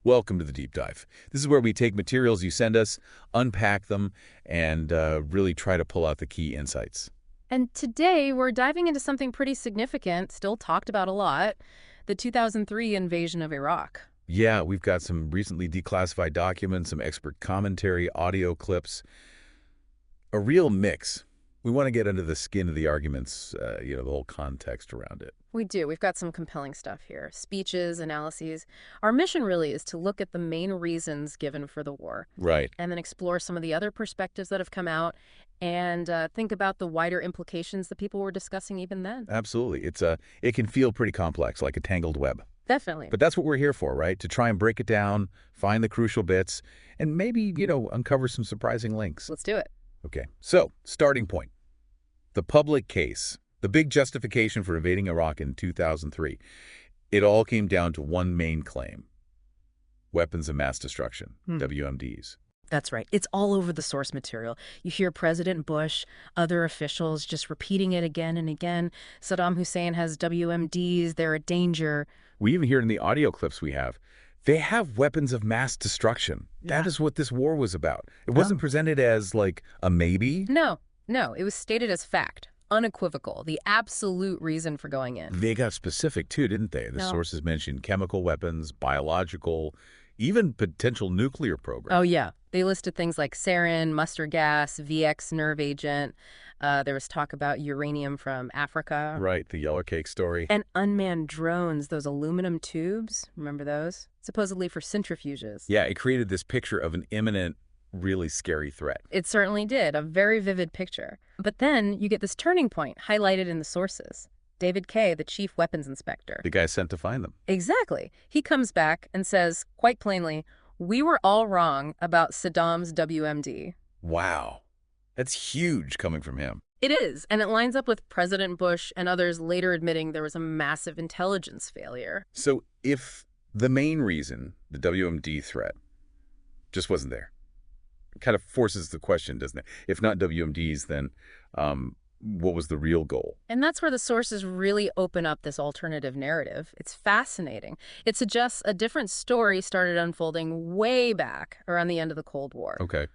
Welcome to the Deep Dive. This is where we take materials you send us, unpack them, and really try to pull out the key insights. And today we're diving into something pretty significant, still talked about a lot, the 2003 invasion of Iraq. Yeah, we've got some recently declassified documents, some expert commentary, audio clips, a real mix. We want to get under the skin of the arguments, the whole context around it. We do. We've got some compelling stuff here. Speeches, analyses. Our mission really is to look at the main reasons given for the war Right. and then explore some of the other perspectives that have come out and think about the wider implications that people were discussing even then. Absolutely. It can feel pretty complex, like a tangled web. Definitely. But that's what we're here for, right? To try and break it down, find the crucial bits, and maybe, uncover some surprising links. Let's do it. Okay, so starting point. The public case, the big justification for invading Iraq in 2003. It all came down to one main claim. Weapons of mass destruction, WMDs. That's right. It's all over the source material. You hear President Bush, other officials just repeating it again and again. Saddam Hussein has WMDs. They're a danger. We even hear it in the audio clips we have. They have weapons of mass destruction. That is what this war was about. It wasn't presented as, like, a maybe. No. It was stated as fact, unequivocal, the absolute reason for going in. They got specific, too, didn't they? The No. sources mentioned chemical weapons, biological, even potential nuclear programs. Oh, yeah. They listed things like sarin, mustard gas, VX nerve agent. There was talk about uranium from Africa. Right, the yellow cake story. And unmanned drones, those aluminum tubes. Remember those? Supposedly for centrifuges. Yeah, it created this picture of an imminent, really scary threat. It certainly did, a very vivid picture. But then you get this turning point highlighted in the sources. David Kay, the chief weapons inspector. The guy sent to find them. Exactly. He comes back and says, quite plainly, we were all wrong about Saddam's WMD. Wow. That's huge coming from him. It is, and it lines up with President Bush and others later admitting there was a massive intelligence failure. So if the main reason, the WMD threat, just wasn't there, it kind of forces the question, doesn't it? If not WMDs, then what was the real goal? And that's where the sources really open up this alternative narrative. It's fascinating. It suggests a different story started unfolding way back around the end of the Cold War. Okay.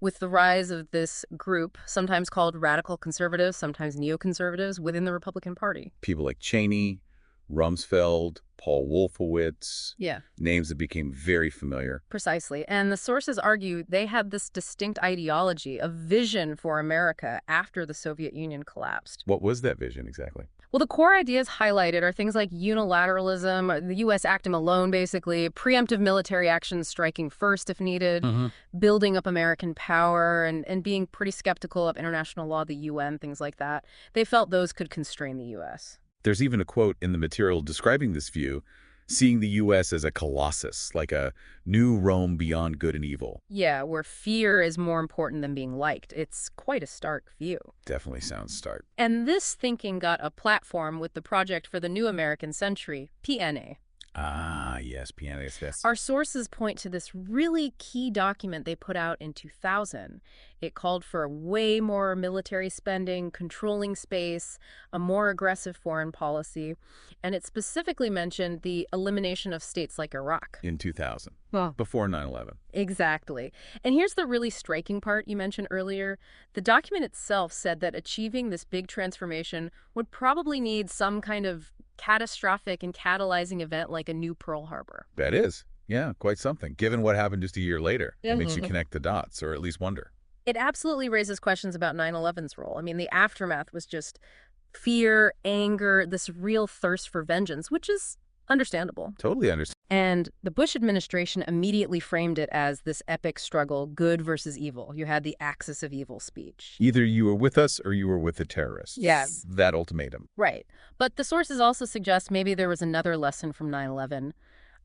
With the rise of this group, sometimes called radical conservatives, sometimes neoconservatives, within the Republican Party. People like Cheney, Rumsfeld, Paul Wolfowitz, Yeah. names that became very familiar. Precisely. And the sources argue they had this distinct ideology, a vision for America after the Soviet Union collapsed. What was that vision exactly? Well, the core ideas highlighted are things like unilateralism, the U.S. acting alone, basically, preemptive military action striking first if needed, building up American power, and being pretty skeptical of international law, the UN, things like that. They felt those could constrain the U.S. There's even a quote in the material describing this view, seeing the U.S. as a colossus, like a new Rome beyond good and evil. Yeah, where fear is more important than being liked. It's quite a stark view. Definitely sounds stark. And this thinking got a platform with the Project for the New American Century, PNA. Ah, yes, pianist, yes. Our sources point to this really key document they put out in 2000. It called for way more military spending, controlling space, a more aggressive foreign policy, and it specifically mentioned the elimination of states like Iraq. In 2000, Well, before 9/11. exactly. And here's the really striking part you mentioned earlier. The document itself said that achieving this big transformation would probably need some kind of catastrophic and catalyzing event like a new Pearl Harbor. That is, yeah, quite something. Given what happened just a year later, it makes you connect the dots, or at least wonder. It absolutely raises questions about 9/11's role. I mean, the aftermath was just fear, anger, this real thirst for vengeance, which is understandable. Totally understand. And the Bush administration immediately framed it as this epic struggle, good versus evil. You had the axis of evil speech. Either you were with us or you were with the terrorists. Yeah. That ultimatum. Right. But the sources also suggest maybe there was another lesson from 9/11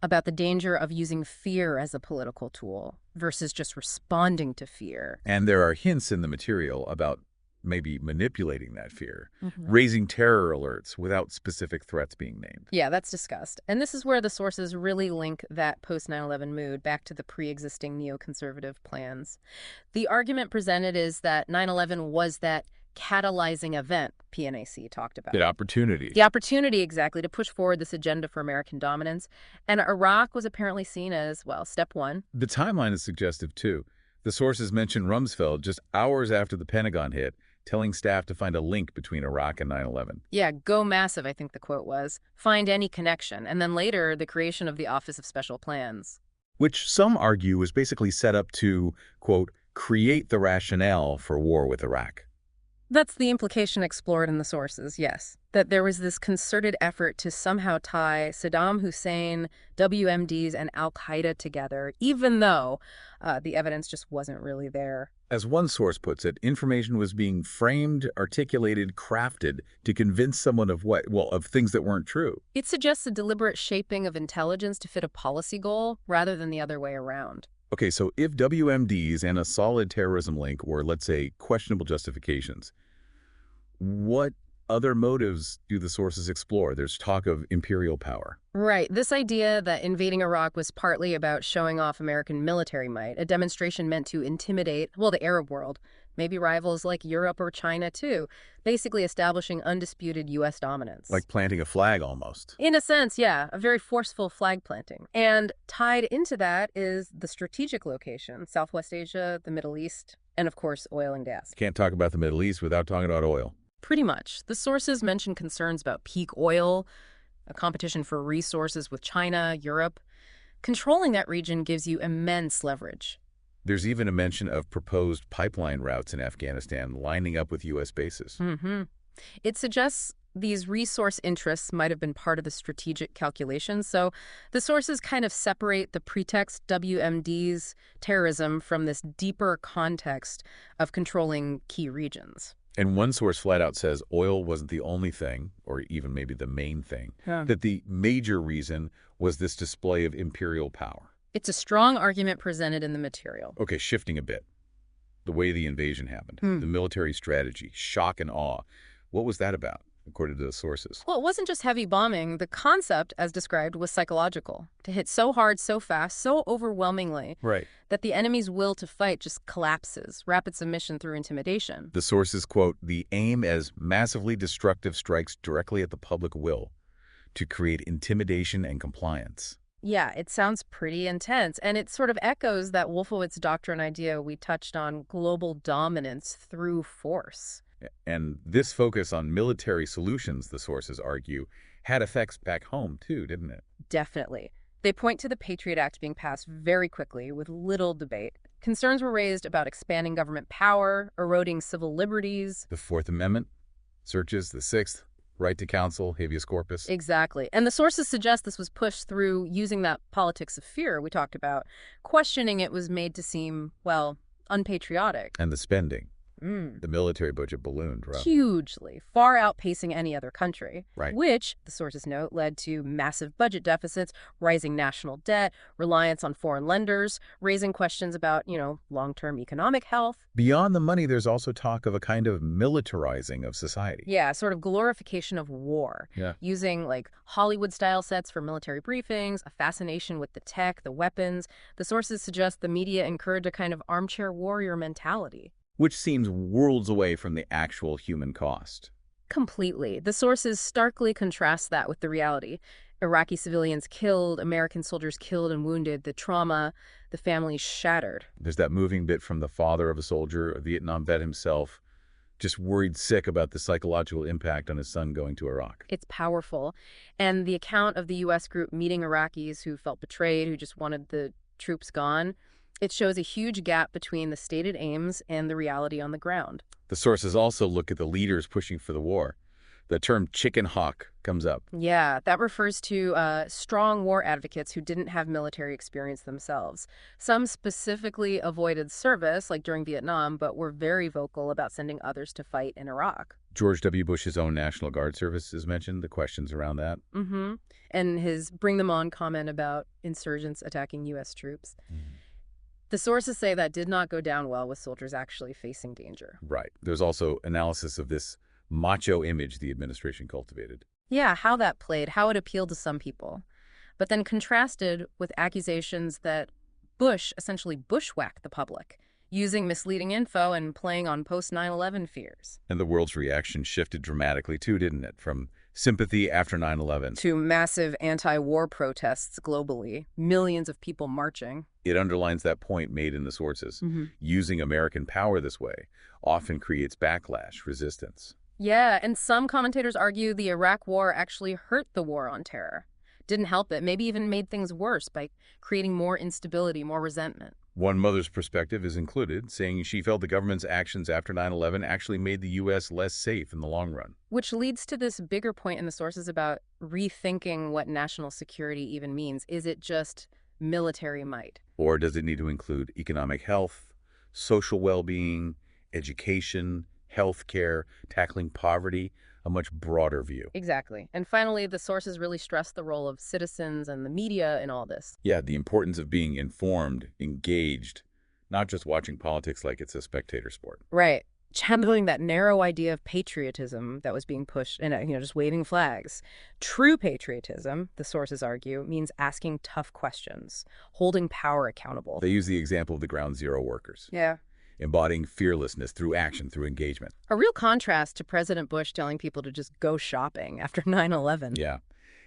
about the danger of using fear as a political tool versus just responding to fear. And there are hints in the material about maybe manipulating that fear, raising terror alerts without specific threats being named. Yeah, that's discussed. And this is where the sources really link that post-9/11 mood back to the pre-existing neoconservative plans. The argument presented is that 9/11 was that catalyzing event, PNAC talked about. Good opportunity. The opportunity, exactly, to push forward this agenda for American dominance. And Iraq was apparently seen as, well, step one. The timeline is suggestive, too. The sources mention Rumsfeld just hours after the Pentagon hit, telling staff to find a link between Iraq and 9/11. Yeah, go massive, I think the quote was. Find any connection. And then later, the creation of the Office of Special Plans. Which some argue was basically set up to, quote, create the rationale for war with Iraq. That's the implication explored in the sources, yes. That there was this concerted effort to somehow tie Saddam Hussein, WMDs, and al-Qaeda together, even though the evidence just wasn't really there. As one source puts it, information was being framed, articulated, crafted to convince someone of what? Well, of things that weren't true. It suggests a deliberate shaping of intelligence to fit a policy goal rather than the other way around. Okay, so if WMDs and a solid terrorism link were, let's say, questionable justifications, what other motives do the sources explore? There's talk of imperial power. Right. This idea that invading Iraq was partly about showing off American military might, a demonstration meant to intimidate, well, the Arab world, maybe rivals like Europe or China too, basically establishing undisputed U.S. dominance. Like planting a flag almost. In a sense, yeah, a very forceful flag planting. And tied into that is the strategic location, Southwest Asia, the Middle East, and of course, oil and gas. Can't talk about the Middle East without talking about oil. Pretty much. The sources mention concerns about peak oil, a competition for resources with China, Europe. Controlling that region gives you immense leverage. There's even a mention of proposed pipeline routes in Afghanistan lining up with U.S. bases. It suggests these resource interests might have been part of the strategic calculations. So the sources kind of separate the pretext WMD's terrorism from this deeper context of controlling key regions. And one source flat out says oil wasn't the only thing, or even maybe the main thing, that the major reason was this display of imperial power. It's a strong argument presented in the material. Okay, shifting a bit. The way the invasion happened, the military strategy, shock and awe. What was that about, according to the sources? Well, it wasn't just heavy bombing. The concept, as described, was psychological. To hit so hard, so fast, so overwhelmingly that the enemy's will to fight just collapses. Rapid submission through intimidation. The sources quote, the aim as massively destructive strikes directly at the public will to create intimidation and compliance. Yeah, it sounds pretty intense, and it sort of echoes that Wolfowitz doctrine idea we touched on, global dominance through force. And this focus on military solutions, the sources argue, had effects back home too, didn't it? Definitely. They point to the Patriot Act being passed very quickly with little debate. Concerns were raised about expanding government power, eroding civil liberties. The Fourth Amendment, searches, the Sixth, right to counsel, habeas corpus. Exactly. And the sources suggest this was pushed through using that politics of fear we talked about. Questioning it was made to seem, well, unpatriotic. And the spending. The military budget ballooned, right? Hugely, far outpacing any other country. Right. Which, the sources note, led to massive budget deficits, rising national debt, reliance on foreign lenders, raising questions about, long-term economic health. Beyond the money, there's also talk of a kind of militarizing of society. Yeah, sort of glorification of war. Yeah. Using, like, Hollywood-style sets for military briefings, a fascination with the tech, the weapons. The sources suggest the media encouraged a kind of armchair warrior mentality. Which seems worlds away from the actual human cost. Completely. The sources starkly contrast that with the reality. Iraqi civilians killed, American soldiers killed and wounded, the trauma, the families shattered. There's that moving bit from the father of a soldier, a Vietnam vet himself, just worried sick about the psychological impact on his son going to Iraq. It's powerful. And the account of the U.S. group meeting Iraqis who felt betrayed, who just wanted the troops gone, it shows a huge gap between the stated aims and the reality on the ground. The sources also look at the leaders pushing for the war. The term chicken hawk comes up. Yeah, that refers to strong war advocates who didn't have military experience themselves. Some specifically avoided service, like during Vietnam, but were very vocal about sending others to fight in Iraq. George W. Bush's own National Guard service is mentioned, the questions around that. And his bring them on comment about insurgents attacking U.S. troops. The sources say that did not go down well with soldiers actually facing danger. Right. There's also analysis of this macho image the administration cultivated. Yeah, how that played, how it appealed to some people. But then contrasted with accusations that Bush essentially bushwhacked the public. using misleading info and playing on post-9/11 fears. And the world's reaction shifted dramatically too, didn't it? From sympathy after 9/11. To massive anti-war protests globally, millions of people marching. It underlines that point made in the sources. Using American power this way often creates backlash, resistance. Yeah, and some commentators argue the Iraq War actually hurt the war on terror. Didn't help it, maybe even made things worse by creating more instability, more resentment. One mother's perspective is included, saying she felt the government's actions after 9/11 actually made the U.S. less safe in the long run. Which leads to this bigger point in the sources about rethinking what national security even means. Is it just military might? Or does it need to include economic health, social well-being, education, healthcare, tackling poverty, a much broader view? Exactly. And finally, the sources really stress the role of citizens and the media in all this. Yeah, the importance of being informed, engaged, not just watching politics like it's a spectator sport. Right. Channeling that narrow idea of patriotism that was being pushed and, just waving flags. True patriotism, the sources argue, means asking tough questions, holding power accountable. They use the example of the Ground Zero workers. Yeah. Embodying fearlessness through action, through engagement. A real contrast to President Bush telling people to just go shopping after 9/11. Yeah.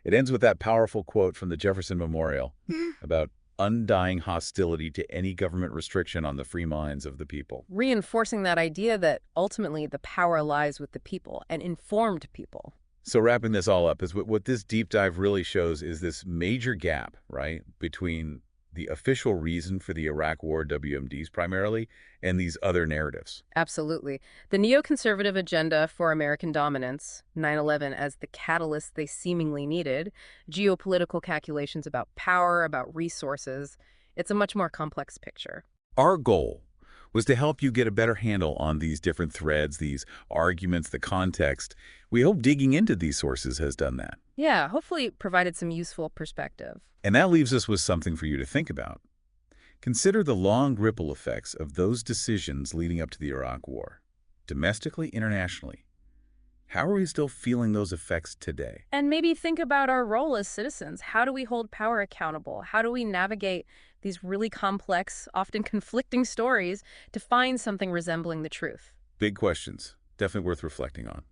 It ends with that powerful quote from the Jefferson Memorial about undying hostility to any government restriction on the free minds of the people. Reinforcing that idea that ultimately the power lies with the people and informed people. So wrapping this all up is what this deep dive really shows is this major gap, right, between the official reason for the Iraq War, WMDs primarily, and these other narratives. Absolutely. The neoconservative agenda for American dominance, 9/11 as the catalyst they seemingly needed, geopolitical calculations about power, about resources. It's a much more complex picture. Our goal was to help you get a better handle on these different threads, these arguments, the context. We hope digging into these sources has done that. Yeah, hopefully it provided some useful perspective. And that leaves us with something for you to think about. Consider the long ripple effects of those decisions leading up to the Iraq War, domestically, internationally. How are we still feeling those effects today? And maybe think about our role as citizens. How do we hold power accountable? How do we navigate these really complex, often conflicting stories to find something resembling the truth? Big questions, definitely worth reflecting on.